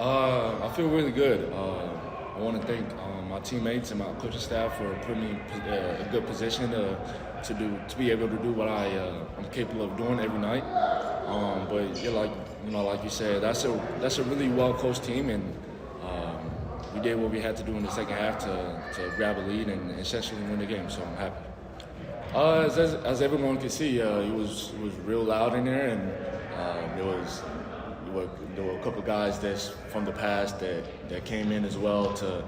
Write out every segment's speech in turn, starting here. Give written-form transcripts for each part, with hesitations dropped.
I feel really good. I want to thank my teammates and my coaching staff for putting me in a good position to be able to do what I'm capable of doing every night. But yeah, like you said, that's a really well coached team, and we did what we had to do in the second half to grab a lead and essentially win the game. So I'm happy. As everyone can see, it was real loud in there, and there were a couple guys that's from the past that came in as well to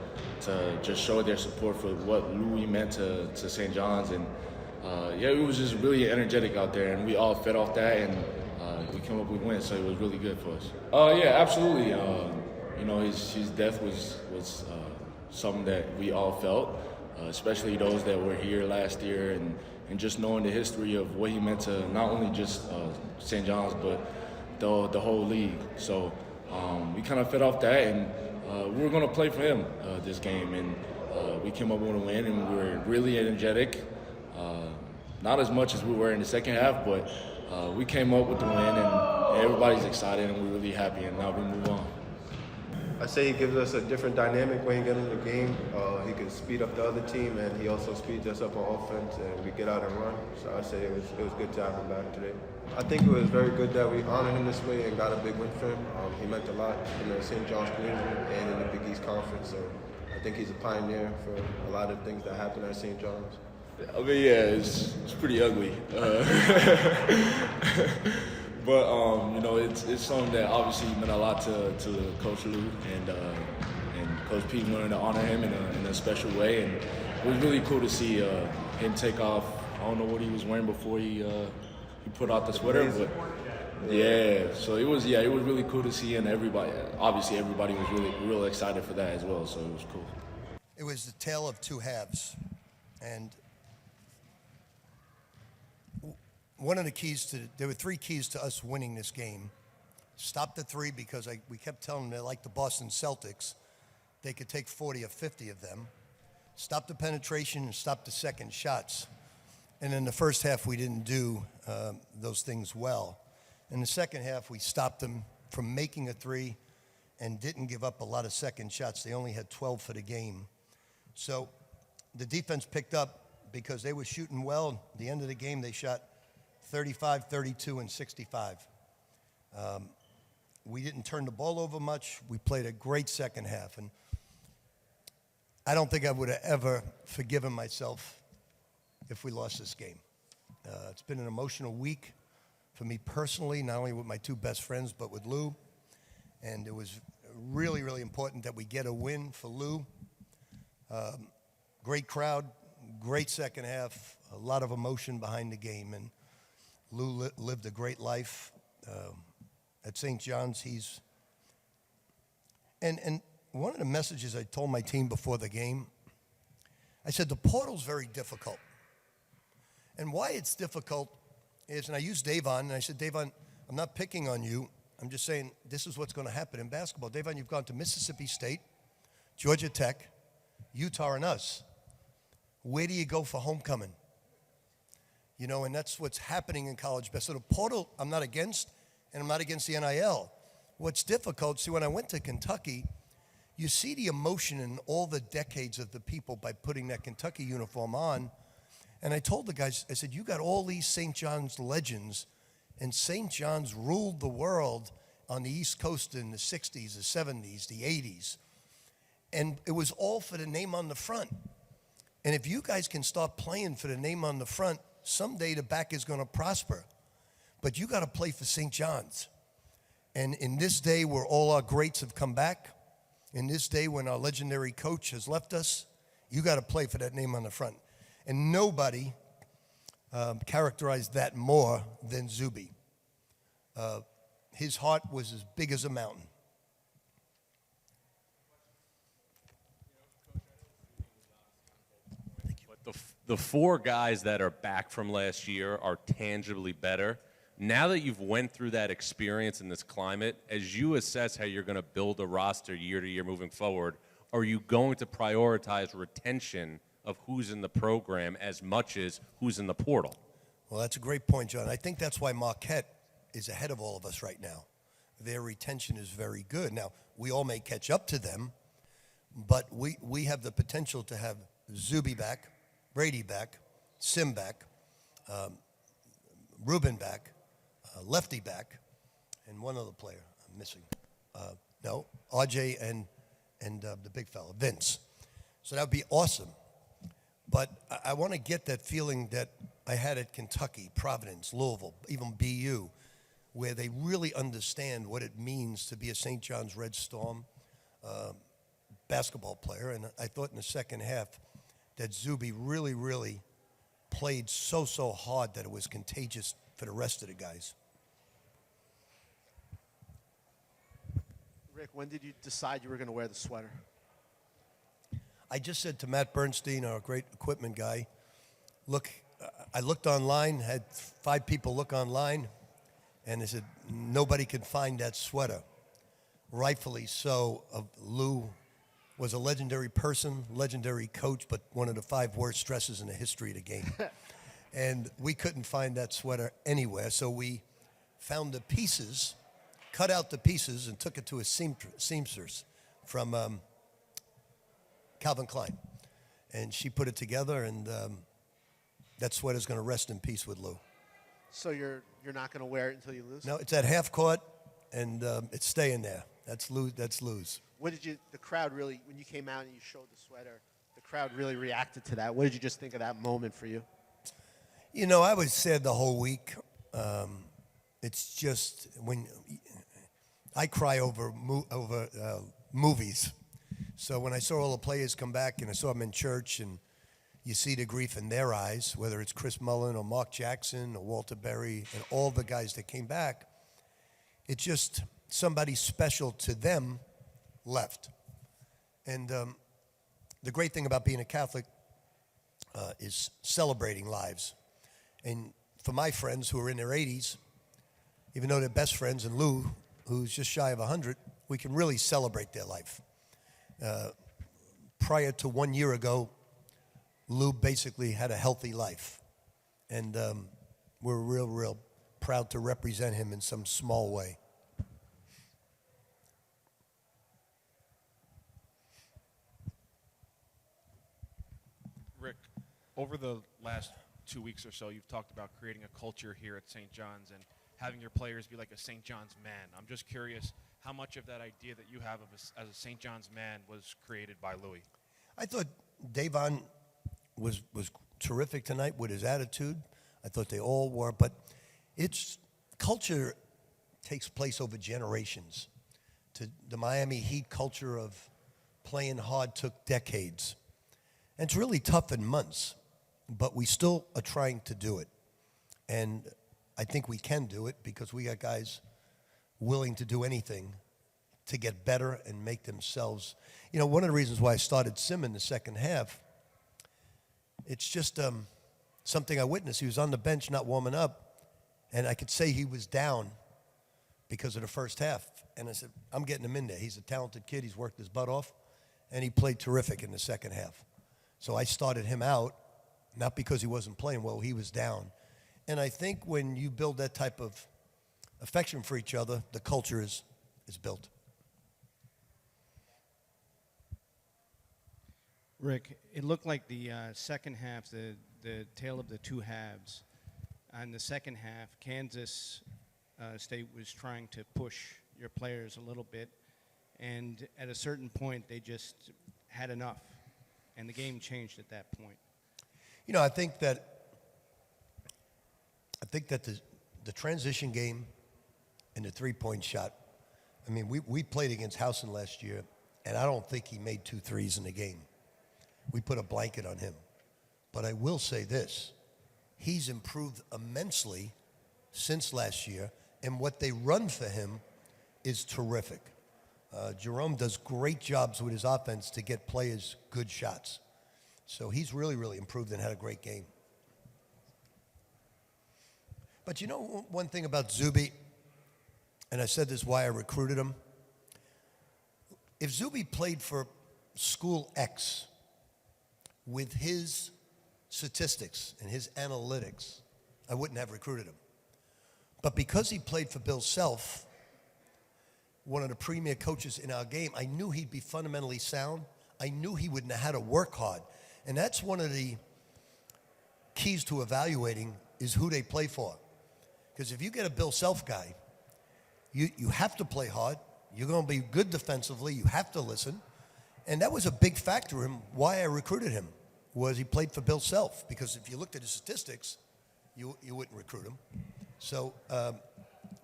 just show their support for what Louis meant to St. John's, and yeah, it was just really energetic out there, and we all fed off that, and we came up with wins, so it was really good for us. Yeah, absolutely. His death was something that we all felt, especially those that were here last year, and just knowing the history of what he meant to not only just St. John's, but the whole league. So we kind of fed off that, and we were going to play for him this game, and we came up with a win, and we were really energetic. Not as much as we were in the second half, but we came up with the win, and everybody's excited, and we're really happy, and now we move on. I say he gives us a different dynamic when he gets in the game. He can speed up the other team, and he also speeds us up on offense, and we get out and run. So I say it was good to have him back today. I think it was very good that we honored him this way and got a big win for him. He meant a lot in the St. John's community and in the Big East Conference. So I think he's a pioneer for a lot of things that happen at St. John's. I mean, yeah, it's pretty ugly. But it's something that obviously meant a lot to Coach Lou and Coach Pete wanted to honor him in a special way, and it was really cool to see him take off. I don't know what he was wearing before he put out the sweater, but yeah. So it was really cool to see, and everybody was really real excited for that as well. So it was cool. It was the tale of two halves, and one of the keys there were three keys to us winning this game. Stop the three, because we kept telling them they're like the Boston Celtics. They could take 40 or 50 of them. Stop the penetration and stop the second shots. And in the first half, we didn't do those things well. In the second half, we stopped them from making a three and didn't give up a lot of second shots. They only had 12 for the game. So the defense picked up because they were shooting well. At the end of the game, they shot 35, 32, and 65. We didn't turn the ball over much. We played a great second half. And I don't think I would have ever forgiven myself if we lost this game. It's been an emotional week for me personally, not only with my two best friends, but with Lou. And it was really, really important that we get a win for Lou. Great crowd, great second half, a lot of emotion behind the game. And Lou lived a great life at St. John's. And one of the messages I told my team before the game, I said, the portal's very difficult. And why it's difficult is, and I used Davon, and I said, Davon, I'm not picking on you. I'm just saying this is what's going to happen in basketball. Davon, you've gone to Mississippi State, Georgia Tech, Utah, and us. Where do you go for homecoming? And that's what's happening in college basketball. So the portal, I'm not against, and I'm not against the NIL. What's difficult, see, when I went to Kentucky, you see the emotion in all the decades of the people by putting that Kentucky uniform on. And I told the guys, I said, you got all these St. John's legends, and St. John's ruled the world on the East Coast in the 60s, the 70s, the 80s. And it was all for the name on the front. And if you guys can start playing for the name on the front, someday the back is going to prosper. But you got to play for St. John's. And in this day where all our greats have come back, in this day when our legendary coach has left us, you got to play for that name on the front. And nobody characterized that more than Zuby. His heart was as big as a mountain. But the four guys that are back from last year are tangibly better. Now that you've went through that experience in this climate, as you assess how you're going to build a roster year to year moving forward, are you going to prioritize retention of who's in the program as much as who's in the portal? Well, that's a great point, John. I think that's why Marquette is ahead of all of us right now. their retention is very good. Now, we all may catch up to them, but we have the potential to have Zuby back, Brady back, Sim back, Ruben back, Lefty back, and one other player I'm missing. No, RJ and the big fella, Vince. So that would be awesome. But I want to get that feeling that I had at Kentucky, Providence, Louisville, even BU, where they really understand what it means to be a St. John's Red Storm basketball player. And I thought in the second half that Zuby really, really played so hard that it was contagious for the rest of the guys. Rick, when did you decide you were going to wear the sweater? I just said to Matt Bernstein, our great equipment guy, look, I looked online, had 5 people look online, and they said, nobody can find that sweater. Rightfully so. Lou was a legendary person, legendary coach, but one of the 5 worst stresses in the history of the game. And we couldn't find that sweater anywhere, so we found the pieces, cut out the pieces, and took it to a seamstress from Calvin Klein. And she put it together, and that sweater's going to rest in peace with Lou. So you're not going to wear it until you lose? No, it's at half court, and it's staying there. That's Lou's. What did the crowd really, when you came out and you showed the sweater, the crowd really reacted to that? What did you just think of that moment for you? You know, I was sad the whole week. It's just when I cry over movies. So when I saw all the players come back and I saw them in church and you see the grief in their eyes, whether it's Chris Mullin or Mark Jackson or Walter Berry and all the guys that came back, it's just somebody special to them left. And the great thing about being a Catholic is celebrating lives. And for my friends who are in their 80s, even though they're best friends, and Lou, who's just shy of 100, we can really celebrate their life. Prior to 1 year ago, Lou basically had a healthy life. And we're real proud to represent him in some small way. Rick, over the last 2 weeks or so, you've talked about creating a culture here at St. John's and having your players be like a St. John's man. I'm just curious how much of that idea that you have of as a St. John's man was created by Louis. I thought Davon was terrific tonight with his attitude. I thought they all were, but it's culture takes place over generations. The Miami Heat culture of playing hard took decades. And it's really tough in months, but we still are trying to do it. And I think we can do it because we got guys willing to do anything to get better and make themselves. You know, one of the reasons why I started Sim in the second half, it's just something I witnessed. He was on the bench not warming up, and I could say he was down because of the first half. And I said, I'm getting him in there. He's a talented kid. He's worked his butt off, and he played terrific in the second half. So I started him out, not because he wasn't playing well, he was down. And I think when you build that type of affection for each other, the culture is built. Rick, it looked like the second half, the tale of the two halves. On the second half, Kansas State was trying to push your players a little bit, and at a certain point, they just had enough, and the game changed at that point. You know, I think that the transition game and the three-point shot, I mean, we played against Housen last year, and I don't think he made 2 threes in the game. We put a blanket on him. But I will say this, he's improved immensely since last year, and what they run for him is terrific. Jerome does great jobs with his offense to get players good shots. So he's really improved and had a great game. But you know one thing about Zuby, and I said this why I recruited him. If Zuby played for School X with his statistics and his analytics, I wouldn't have recruited him. But because he played for Bill Self, one of the premier coaches in our game. I knew he'd be fundamentally sound. I knew he would know how to work hard. And that's one of the keys to evaluating is who they play for. Because if you get a Bill Self guy, you have to play hard. You're going to be good defensively. You have to listen. And that was a big factor in why I recruited him, was he played for Bill Self. Because if you looked at his statistics, you wouldn't recruit him. So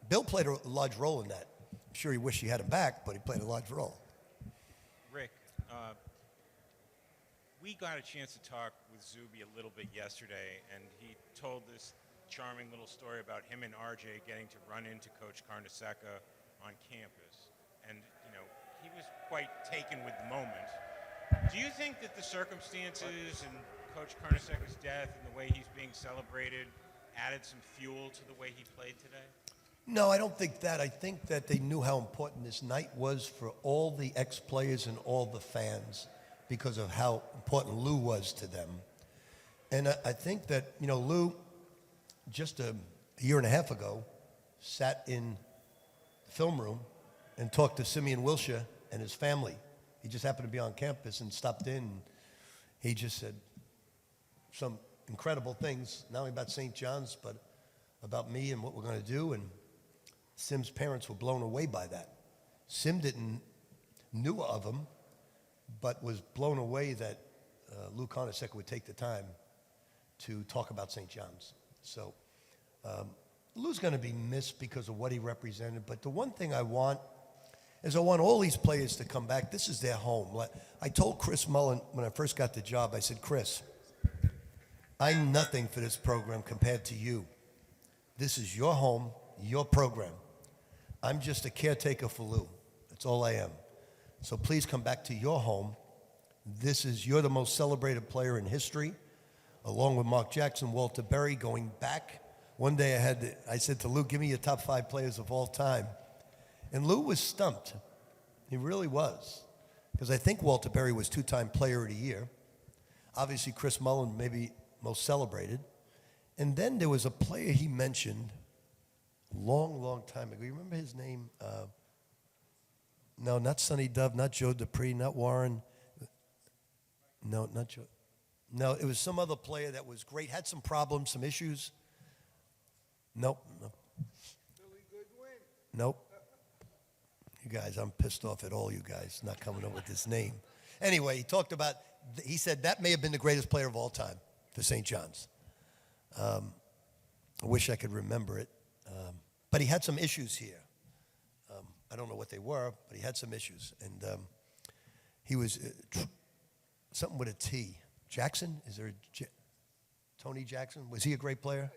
Bill played a large role in that. I'm sure he wished he had him back, but he played a large role. Rick, we got a chance to talk with Zuby a little bit yesterday, and he told this charming little story about him and RJ getting to run into Coach Carnesecca on campus. And, you know, he was quite taken with the moment. Do you think that the circumstances and Coach Carnesecca's death and the way he's being celebrated added some fuel to the way he played today? No, I don't think that. I think that they knew how important this night was for all the ex-players and all the fans because of how important Lou was to them. And I think that, you know, Lou, just a year and a half ago, sat in the film room and talked to Simeon Wilshire and his family. He just happened to be on campus and stopped in. And he just said some incredible things, not only about St. John's, but about me and what we're going to do. And Sim's parents were blown away by that. Sim knew of him, but was blown away that Lou Carnesecca would take the time to talk about St. John's. So Lou's going to be missed because of what he represented. But the one thing I want is I want all these players to come back. This is their home. I told Chris Mullen when I first got the job, I said, Chris, I'm nothing for this program compared to you. This is your home, your program. I'm just a caretaker for Lou. That's all I am. So please come back to your home. You're the most celebrated player in history, along with Mark Jackson, Walter Berry, going back. One day I said to Lou, give me your top 5 players of all time. And Lou was stumped. He really was. Because I think Walter Berry was 2-time player of the year. Obviously, Chris Mullen, maybe most celebrated. And then there was a player he mentioned long time ago. You remember his name? No, not Sonny Dove, not Joe Dupree, not Warren. No, not Joe. No, it was some other player that was great, had some problems, some issues. Nope. Nope. You guys, I'm pissed off at all you guys not coming up with this name. Anyway, he said that may have been the greatest player of all time for St. John's. I wish I could remember it. But he had some issues here. I don't know what they were, but he had some issues. And he was something with a T. Jackson? Is there a Tony Jackson? Was he a great player?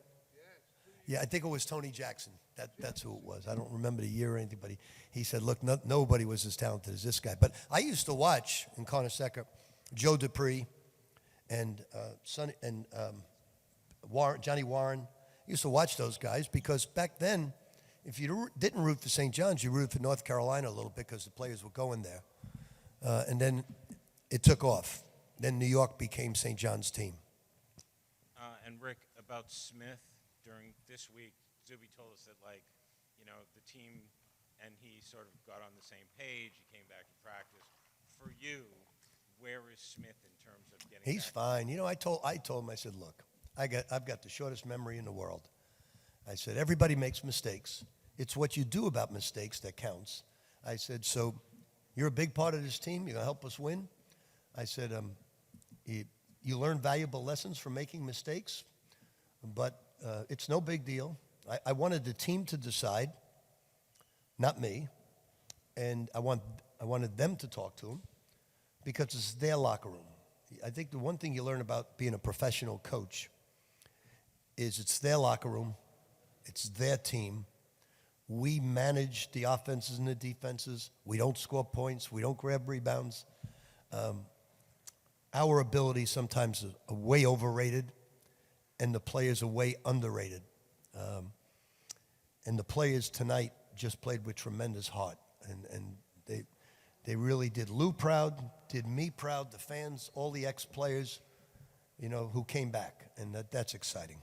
Yeah, I think it was Tony Jackson. That's who it was. I don't remember the year or anything, but he said, look, nobody was as talented as this guy. But I used to watch in Carnesecca Joe Dupree and Johnny Warren. I used to watch those guys because back then, if you didn't root for St. John's, you rooted for North Carolina a little bit because the players were going there. And then it took off. Then New York became St. John's team. And Rick, about Smith, during this week, Zuby told us that, like, you know, the team and he sort of got on the same page. He came back to practice. For you, where is Smith in terms of getting He's back? fine. You know, I told him, I said, look, I've got the shortest memory in the world. I said, everybody makes mistakes. It's what you do about mistakes that counts. I said, so you're a big part of this team. You're going to help us win. I said, you learn valuable lessons from making mistakes, but it's no big deal. I wanted the team to decide, not me, and I wanted them to talk to him because it's their locker room. I think the one thing you learn about being a professional coach is it's their locker room, it's their team. We manage the offenses and the defenses. We don't score points. We don't grab rebounds. Our ability sometimes is way overrated, and the players are way underrated. And the players tonight just played with tremendous heart, and they really did Lou proud, did me proud, the fans, all the ex-players, you know, who came back, and that's exciting.